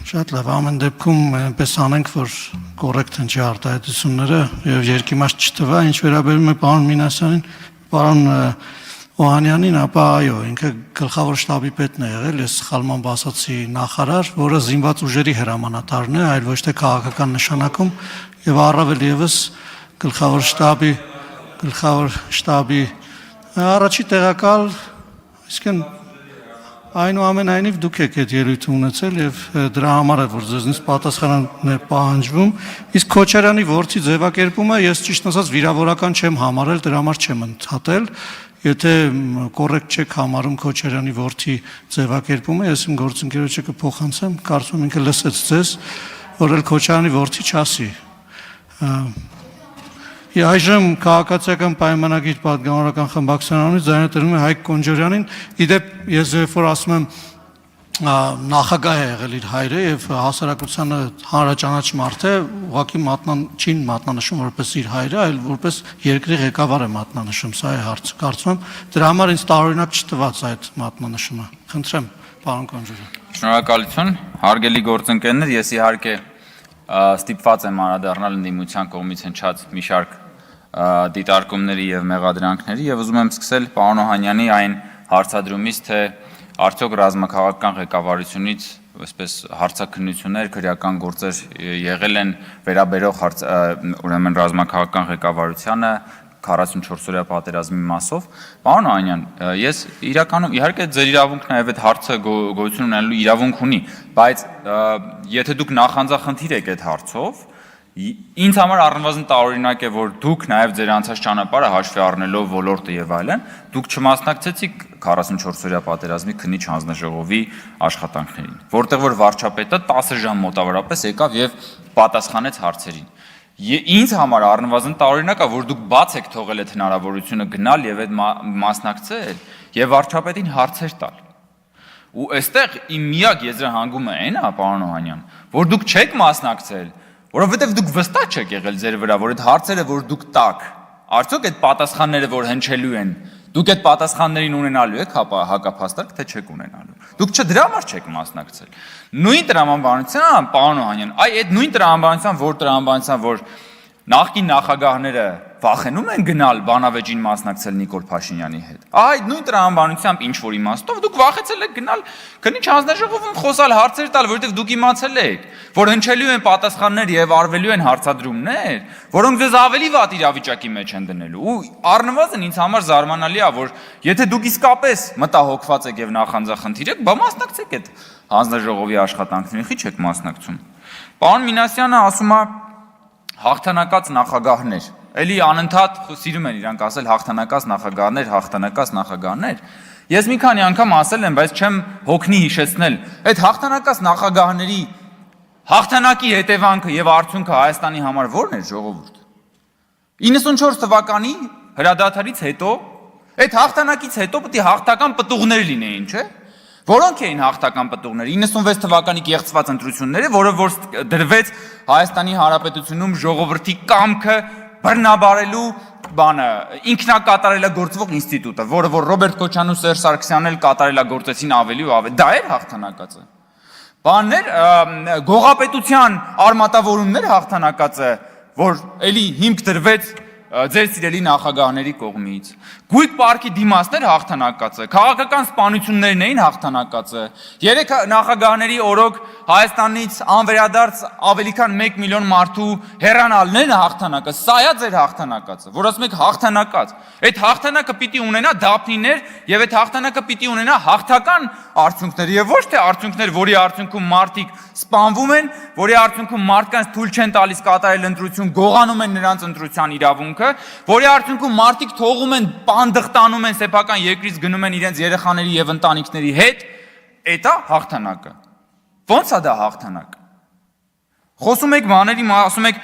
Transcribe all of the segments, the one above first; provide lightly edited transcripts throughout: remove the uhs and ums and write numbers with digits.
Շատ լավ, ամեն դեպքում այնպես անենք, որ կոռեկտ հնչի արտահայտությունները եւ երկիմաց չթվա, ինչ վերաբերում է պարոն Մինասյանին, պարոն Օհանյանին, ապա այո, ինքը գլխավոր շտաբի պետն է եղել, ես սխալմամբ ասացի նախարար, որը զինված ուժերի հրամանատարն է, այլ ոչ թե քաղաքական նշանակում եւ առավել եւս գլխավոր շտաբի առաջի տեղակալ, այսինքն այնուամենայնիվ դուք եք այդ ելույթը ունեցել եւ դրա համար է որ ձեզնից պատասխանն է պահանջվում, իսկ Քոչարյանի ворթի ձևակերպումը ես ճիշտ ասած վիրավորական չեմ համարել, դրա համար չեմ ընդհատել, եթե կոռեկտ չեք համարում Քոչարյանի ворթի ձևակերպումը, ես իմ գործընկերոջը կփոխանցեմ, կարծում եմ ինքը լսեց ձեզ, որ էլ Քոչարյանի ворթի չասի։ Այժմ քաղաքացիական պայմանագիր պատգամավորական խմբակցությունից ձայնատրվում է Հայկ Կոնջորյանին, իդեպ ես որ ասում եմ նախագահ է եղել իր հայրը եւ հասարակությանը հանրաճանաչ մարդ է, ուղղակի չի մատնանշում որպես իր հայրը, այլ որպես երկրի ղեկավար է մատնանշում, սա է հարցը, կարծում եմ դրա համար ինձ տարօրինակ չթվաց այդ մատնանշումը, խնդրեմ, պարոն Կոնջորյան։ Շնորհակալություն, հարգելի գործընկերներ, ես իհարկե ստիպված եմ անդրադառնալ ընդդիմության կողմից հնչած մի շարք դիտարկումների եւ մեղադրանքների եւ ուզում եմ սկսել պարոն Օհանյանի այն հարցադրումից, թե արդյոք ռազմաքաղաքական ղեկավարությունից այսպես հարցաքննություններ, քրեական գործեր եղել են վերաբերող ուրեմն ռազմաքաղաքական ղեկավարությանը 44-օրյա պատերազմի մասով։ Պարոն Օհանյան, ես իրականում իհարկե ձեր իրավունքն նաև այդ հարցը գոյություն ունենալու իրավունք ունի, բայց եթե դուք նախանձախնդիր եք այդ հարցով, ինձ համար առնվազն տարօրինակ է, որ դուք նաև ձեր անցած ճանապարհը հաշվի առնելով ոլորտը եւ այլն, դուք չմասնակցեցիք 44-օրյա պատերազմի քննիչ հանձնաժողովի աշխատանքներին, որտեղ որ վարչապետը 10 ժամ մոտավորապես եկավ եւ պատասխանեց հարցերին։ Ինձ համար առնվազն տարօրինակ է, որ դուք բաց եք թողել այդ հնարավորությունը գնալ եւ այդ մասնակցել եւ վարչապետին հարցեր տալ։ Ու այստեղ իմ միակ եզրահանգումը այն է, պարոն Օհանյան, որ դուք չեք մասնակցել, որովհետեւ դուք վստահ չեք եղել ձեր վրա, որ այդ հարցերը, որ դուք տաք, արդյոք այդ պատասխանները, որ հնչելու են, դուք այդ պատասխաններին ունենալու եք հակափաստարկ, թե չեք ունենալու։ Դուք դրա համար չեք մասնակցել։ Նույն տրամաբանության, պարոն Օհանյան, այդ նույն տրամաբանության, որ նախկին նախագահները վախենում են գնալ բանավեճին մասնակցել Նիկոլ Փաշինյանի հետ։ Այդ նույն տրամաբանությամբ ինչ որ իմաստով դուք վախեցել եք գնալ քննիչ հանձնաժողովում խոսալ, հարցեր տալ, որովհետև դուք իմացել եք, որ հնչելու են պատասխաններ եւ արվելու են հարցադրումներ, որոնք ձեզ ավելի վատ իրավիճակի մեջ են դնելու։ Ու առնվազն ինձ համար զարմանալի է, որ եթե դուք իսկապես մտահոգված եք եւ նախանձախնդիր եք, բա մասնակցեք այդ հանձնաժողովի աշխատանքներին, խի չեք մասնակցում։ Պարոն Մինասյանը ասում է հաղթանակած նախագահներ, էլի անընդհատ սիրում են իրանք ասել հաղթանակած նախագահներ։ Ես մի քանի անգամ ասել եմ, բայց չեմ հոգնի հիշեցնել։ Այդ հաղթանակած նախագահների հաղթանակի հետևանքը եւ արդյունքը Հայաստանի համար ո՞րն է, ժողովուրդ։ 94 թվականի հրադադարից հետո, այդ հաղթանակից հետո պետք է հաղթական պտուղներ լինեին, չէ՞։ Որոնք էին հաղթական պտուղները 96 թվականի կեղծված ընտրությունները, որը որ դրվեց Հայաստանի Հանրապետությունում ժողովրդի կամքը բռնաբարելու ինքնակատարելագործվող ինստիտուտը, որը որ Ռոբերտ Քոչարյանն ու Սերժ Սարգսյանն էլ կատարելագործեցին ավելի ու ավելի, դա էր հաղթանակածը։ Գողապետության արմատավորումներ հաղթանակածը, որ էլի հիմք դրվեց ձեր սիրելի նախագահների կողմից։ Գույք պարկի դիմացներ հաղթանակածը, քաղաքական սպանություններն էին հաղթանակածը, 3 նախագահների օրոք Հայաստանից անվերադարձ ավելի քան 1 միլիոն մարդու հեռանալն հաղթանակը, սա է ձեր հաղթանակածը, որ ասում եք հաղթանակած։ Այդ հաղթանակը պիտի ունենա դափնիներ եւ այդ հաղթանակը պիտի ունենա հաղթական արդյունքներ եւ ոչ թե արդյունքներ, որի արդյունքում մարդիկ սպանվում են, որի արդյունքում մարդկանց թույլ չեն տալիս կատարել ընտրություն, գողանում են նրանց ընտրության իրավունքը, որի արդյունքում մարդիկ թողում են պանդղտանում են սեփական երկրից գնում են իրենց երեխաների եւ ընտանիքների հետ, դա հաղթանակը։ Ոնց է դա հաղթանակ։ Խոսում եք բաների, ասում եք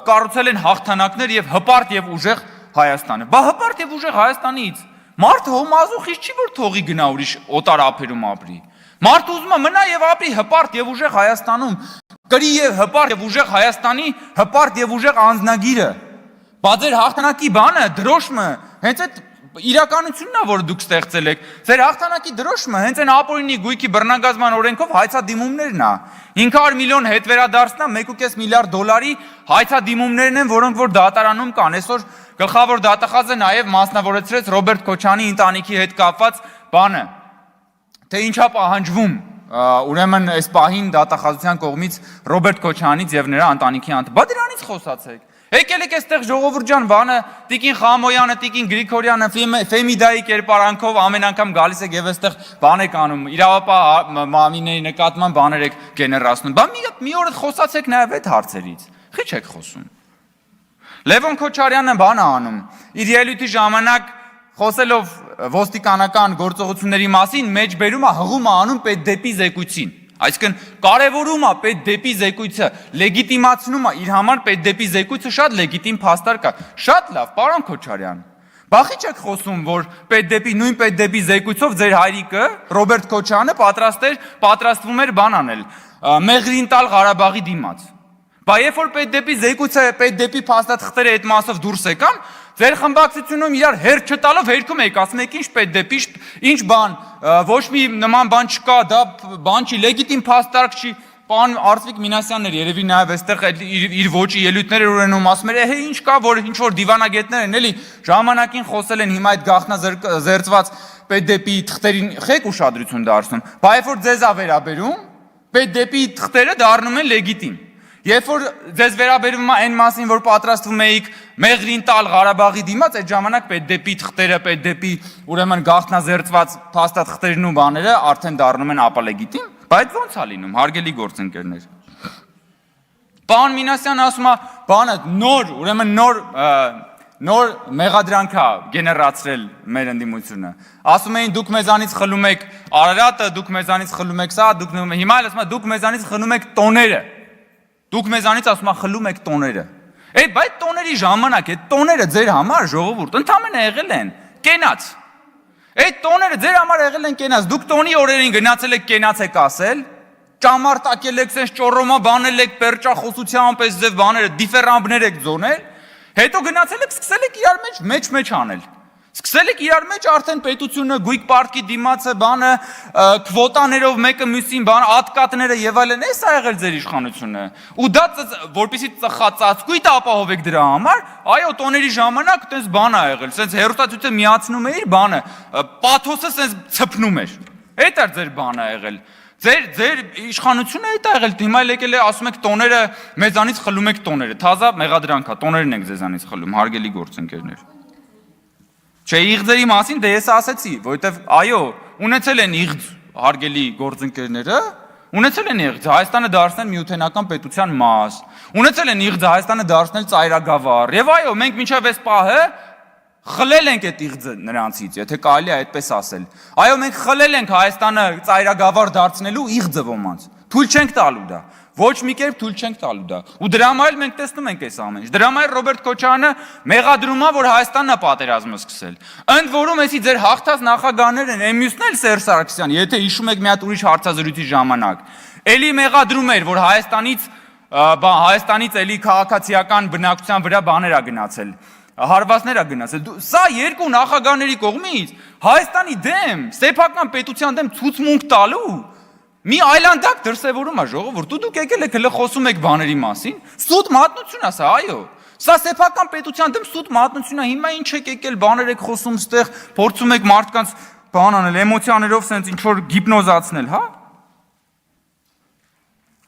կառուցել են հաղթանակներ եւ հպարտ եւ ուժեղ Հայաստանը։ Բա հպարտ եւ ուժեղ Հայաստանից մարդը հոմազոխից չի որ թողի գնա ուրիշ օտար ափերում ապրի։ Մարդը ուզում է մնա եւ ապրի հպարտ եւ ուժեղ Հայաստանում։ Կրի եւ հպարտ եւ ուժեղ Հայաստանի հպարտ եւ ուժեղ անձնագիրը։ Բա ձեր հաղթանակի բանը, դրոշմը, հենց այդ իրականությունն է, որ դուք ստեղծել եք։ Ձեր հաղթանակի դրոշմը հենց այն ապօրինի գույքի բռնագազման օրենքով հայցադիմումներն է։ 500 միլիոն հետ վերադարձնա 1.5 միլիարդ դոլարի հայցադիմումներն են, որոնք որ դատարանում կան։ Այսօր գլխավոր դատախազը նաև մասնավորեցրեց Ռոբերտ Քոչյանի ընտանիքի հետ կապված բանը, թե ինչա պահանջվում ուրեմն այս պահին դատախազության կողմից Ռոբերտ Քոչյանից եւ նրա ընտանիքի բա դրանից խոսացեք։ Եկել եք այստեղ ժողովուրդ ջան, բանը Տիկին Խամոյանը, Տիկին Գրիգորյանը Ֆեմիդայի կերպարանքով ամեն անգամ գալիս եք եւ այստեղ բան եք անում, իրավապահ մամիների նկատմամբ բաներ եք գեներացնում։ Բա մի օր խոսացեք նաեւ այդ հարցերից։ Խիչ եք խոսում։ Լևոն Քոչարյանը բան է անում։ Իր ելույթի ժամանակ խոսելով ոստիկանական գործողությունների մասին մեջբերում է հղում է անում պետդեպի զեկույցին։ Այսինքն կարևորում է պետդեպի զեկույցը, լեգիտիմացնում է իր համար պետդեպի զեկույցը շատ լեգիտիմ փաստար կա։ Շատ լավ, պարոն Քոչարյան։ Բախի չեք խոսում, որ նույն պետդեպի զեկույցով ձեր հայրիկը Ռոբերտ Քոչյանը պատրաստվում էր բան անել, մեղրին տալ Ղարաբաղի դիմաց։ Բա երբ որ պետդեպի զեկույցը, պետդեպի փաստաթղթերը այդ մասով դուրս եկան, ձեր խմբակցությունում իրար հերթ չտալով հերքում եք, ասում եք ինչ պետդեպի, ինչ բան, ոչ մի նման բան չկա, դա բան չի, լեգիտիմ փաստարկ չի, պարոն Արծվիկ Մինասյանն էր երևի նաև այստեղ իր ոճի ելույթներ էր ունենում, ասում էր, ինչ կա, որ ինչ որ դիվանագետներ են, էլի ժամանակին խոսել են, հիմա այդ գաղտնազերծված պետդեպի թղթերին խեք ուշադրություն դարձնում, բա երբ որ ձեզ է վերաբերում, պետդեպի թղթերը դառնում են լեգիտիմ։ Երբ որ ձեզ վերաբերվում է այն մասին, որ պատրաստվում էիք մեղրին տալ Ղարաբաղի դիմաց, այդ ժամանակ պետդեպի թղթերը, պետդեպի ուրեմն գաղտնազերծված փաստաթղթերն ու բաները արդեն դառնում են ապալեգիտիմ, բայց ո՞նց է լինում, հարգելի գործընկերներ։ Պարոն Մինասյանն ասում է, բանը ուրեմն նոր մեղադրանք է գեներացրել մեր ընդդիմությունը։ Ասում էին դուք մեզանից խլում եք Արարատը, դուք մեզանից խլում եք սա, հիմա էլ ասում է դուք մեզանից խլում եք տոները։ Դուք մեզանից ասում եք խլում եք տոները։ Բայց տոների ժամանակ այդ տոները ձեր համար ժողովուրդ ընդամենը եղել են կենաց։ Այդ տոները ձեր համար եղել են կենաց։ Դուք տոնի օրերին գնացել եք կենաց եք ասել, ճամարտակել եք, sense ճոռոմա բանել եք, պերճախոսությամբ այս ձև բաները, դիֆերամբներ եք ձոնել, հետո գնացել եք սկսել եք իրար մեջ անել։ Սկսել եք իրար մեջ արդեն պետությունը գույք պարտքի դիմացը բանը քվոտաներով մեկը մյուսին բան ատկատները եւ այլն էս ա եղել ձեր իշխանությունը ու դա որպեսի ծխածածկույթ ապահովեք դրա համար այո տոների ժամանակ այդպես բան ա եղել sense հերոստատուտը միացնում էր բանը պաթոսը sense ցփնում էր այդ էր ձեր բանը ա եղել ձեր իշխանությունը այդ ա եղել հիմա եկել է ասում եք տոները մեզանից խլում եք տոները թազա մեղադրանք ա տոներն եք ձեզանից խլում հարգելի գործընկերներ Չէ, իղձերի մասին դե ես ասեցի, որովհետև այո, ունեցել են իղձ հարգելի գործընկերները, ունեցել են իղձ Հայաստանը դարձնել միութենական պետության մաս, ունեցել են իղձ Հայաստանը դարձնել ծայրագավառ, եւ այո, մենք մինչև այս պահը խլել ենք այդ իղձը նրանցից, եթե կարելի է այդպես ասել։ Այո, մենք խլել ենք Հայաստանը ծայրագավառ դարձնելու իղձը ոմանց։ Թույլ չենք տալու դա։ Ոչ մի կերպ թույլ չենք տալու դա։ Ու դրա համար մենք տեսնում ենք այս ամեն ինչ։ Դրա համար Ռոբերտ Քոչյանը մեղադրում է, որ Հայաստանն է պատերազմը սկսել։ Ընդ որում էսի ձեր հաղթած նախագահներն են, մյուսն էլ Սերժ Սարգսյան, եթե հիշում եք մի հատ ուրիշ հարցազրույցի ժամանակ։ Էլի մեղադրում էր, որ Հայաստանից էլի քաղաքացիական բնակչության վրա բաներ ա գնացել։ Հարվածներ ա գնացել։ Սա երկու նախագահների կողմից Հայաստանի դեմ, սեփական պետության դեմ ցուցմունք տալու Մի այլանդակ դրսևորում է ժողովուրդ, դուք եկել եք հələ խոսում եք բաների մասին, սուտ մատնություն է սա, այո։ Սա սեփական պետության դեմ սուտ մատնություն է, հիմա ինչ եք եկել բաներ եք խոսում ստեղ, փորձում եք մարդկանց բան անել, էմոցիաներով sense ինչ որ գիպնոզացնել, հա։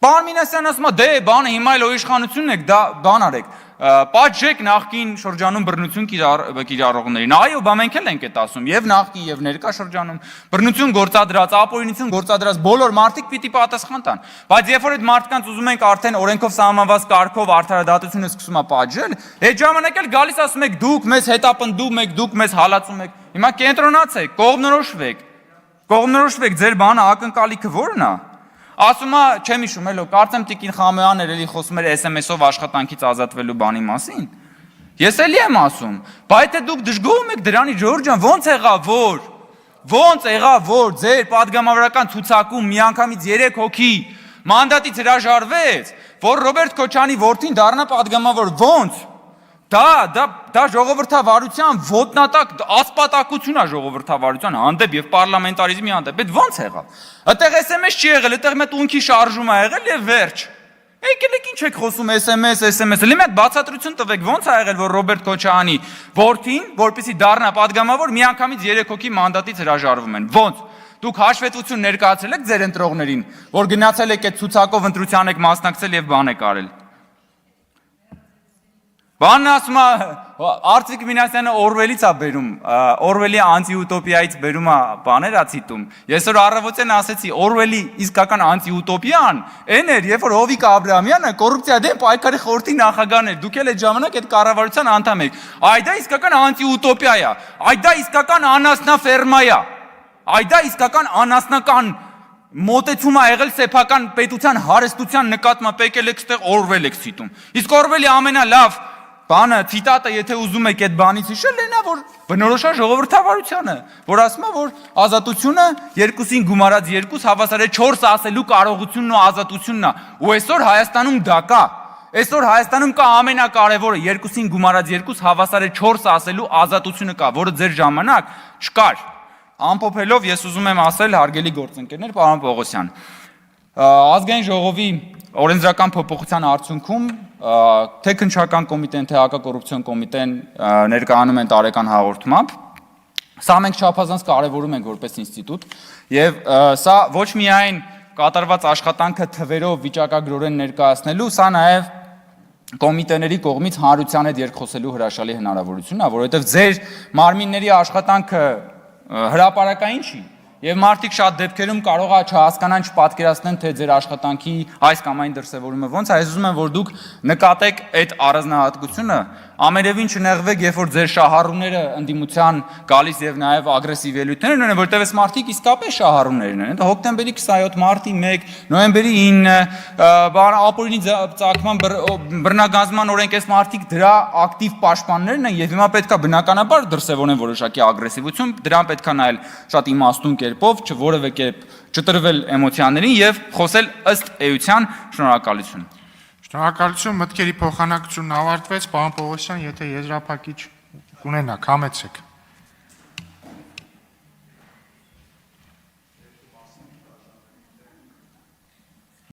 Պարոն Մինասյանն ասում է, դե բանը հիմա էլ իշխանությունն եք, դա բան արեք։ Պատժեք նախկին շրջանում բռնություն կիրառողներին։ Այո, բա մենք էլ ենք այդ ասում, եւ նախկին եւ ներկա շրջանում բռնություն գործադրած, ապօրինություն գործադրած բոլոր մարդիկ պիտի պատասխան տան։ Բայց երբ որ այդ մարդկանց ուզում ենք արդեն օրենքով սահմանված կարգով արդարադատությունը սկսում է պատժել, այդ ժամանակ էլ գալիս ասում եք դուք մեզ հետապնդում եք, դուք մեզ հալածում եք։ Հիմա կենտրոնացեք, կողմնորոշվեք, ձեր բանը ակնկալիքը ո՞րն է։ Ասում է, չեմ հիշում, էլո, կարծեմ Տիկին Խամոյանն էր էլի խոսում էր SMS-ով աշխատանքից ազատվելու բանի մասին։ Ես էլի եմ ասում, բայց դե դուք դժգոհում եք դրանի Ժորժ ջան, ոնց եղավ որ ձեր падգամավորական ցուցակում միանգամից 3 հոգի մանդատից հրաժարվեց, որ Ռոբերտ Քոչյանի որդին դառնա падգամավոր, ոնց։ Դա ժողովրդավարության ոտնատակ ասպատակություն է ժողովրդավարության հանդեպ եւ պարլամենտարիզմի հանդեպ։ Այդ ո՞նց եղավ։ Այդտեղ SMS չի եղել, այդտեղ մի տունքի շարժում է եղել եւ վերջ։ Եկել եք ինչ եք խոսում SMS-ը։ Լի մեկ բացատրություն տվեք, ո՞նց է եղել, որ Ռոբերտ Քոչարյանի որդին, որպեսզի դառնա падգամավոր, միանգամից 3 հոգի մանդատից հրաժարվում են։ Ո՞նց։ Դուք հաշվետվություն ներկայացրել եք ձեր ընտրողներին, որ գնացել եք այդ ցուցակով ընտրության եք մասնակցել եւ բան եք արել։ Բանն ասում է, Արծվիկ Մինասյանը Օրվելից է բերում, Օրվելի անտիուտոպիայից բերում է բաներ է ցիտում։ Ես որ առավոտյան ասեցի, Օրվելի իսկական անտիուտոպիան այն էր, երբ որ Հովիկ Աբրահամյանը կոռուպցիա դեմ պայքարի խորհրդի նախագահն էր, դուք էլ այդ ժամանակ այդ կառավարության անդամ եք։ Այ դա իսկական անտիուտոպիա է, այ դա իսկական անասնաֆերմա է, այ դա իսկական անասնական մոտեցում է եղել սեփական պետության հարստության նկատմամբ եկել եք ստեղ Օրվել եք ցիտում։ Իսկ Օրվելի ամենալավ բանը ցիտատը, եթե ուզում եք այդ բանից հիշել, լենա որ բնորոշա ժողովրդավարությանը, որ ասում է, որ ազատությունը 2-ին գումարած 2 հավասար է 4 ասելու կարողությունն ու ազատությունն է։ Ու այսօր Հայաստանում դա կա։ Այսօր Հայաստանում կա ամենակարևորը 2-ին գումարած 2 հավասար է 4 ասելու ազատությունը կա, որը ձեր ժամանակ չկար։ Ամփոփելով ես ուզում եմ ասել, հարգելի գործընկերներ, պարոն Պողոսյան, ազգային ժողովի օրենսդրական փոփոխության արդյունքում թե քննչական կոմիտեն, թե հակակոռուպցիոն կոմիտեն ներկայանում են տարեկան հաղորդմամբ, սա մենք չափազանց կարևորում ենք որպես ինստիտուտ եւ սա ոչ միայն կատարված աշխատանքը թվերով վիճակագրորեն ներկայացնելու, սա նաեւ կոմիտեների կողմից հանրության հետ երկխոսելու հրաշալի հնարավորությունն է, որովհետեւ ձեր մարմինների աշխատանքը հրապարակային չի եւ մարդիկ շատ դեպքերում կարող է չհասկանան, չպատկերացնեն, թե ձեր աշխատանքի այս կամ այն դրսևորումը ոնց է։ Ես ուզում եմ, որ դուք նկատեք այդ առանձնահատկությունը, ամենևին չնեղվեք, երբ որ ձեր շահառուները ընդդիմության գալիս եւ նաեւ ագրեսիվ ելույթներ ունեն, որտեղ այս մարդիկ իսկապես շահառուներ են։ Հոկտեմբերի 27, մարտի 1, նոյեմբերի 9, ապօրինի ծագման բռնագանձման օրենք այս մարդիկ դրա ակտիվ պաշտպաններն են եւ հիմա պետքա բնականաբար դրսևորեն որոշակի ագրեսիվություն, դրան պետքա նայել շատ իմաստուն կերպով, որևէ կերպ չտրվել էմոցիաներին եւ խոսել ըստ էության։ Շնորհակալություն։ Շնորհակալություն, մտքերի փոխանակությունն ավարտվեց, պարոն Պողոսյան, եթե եզրափակիչ կունենաք, համեցեք։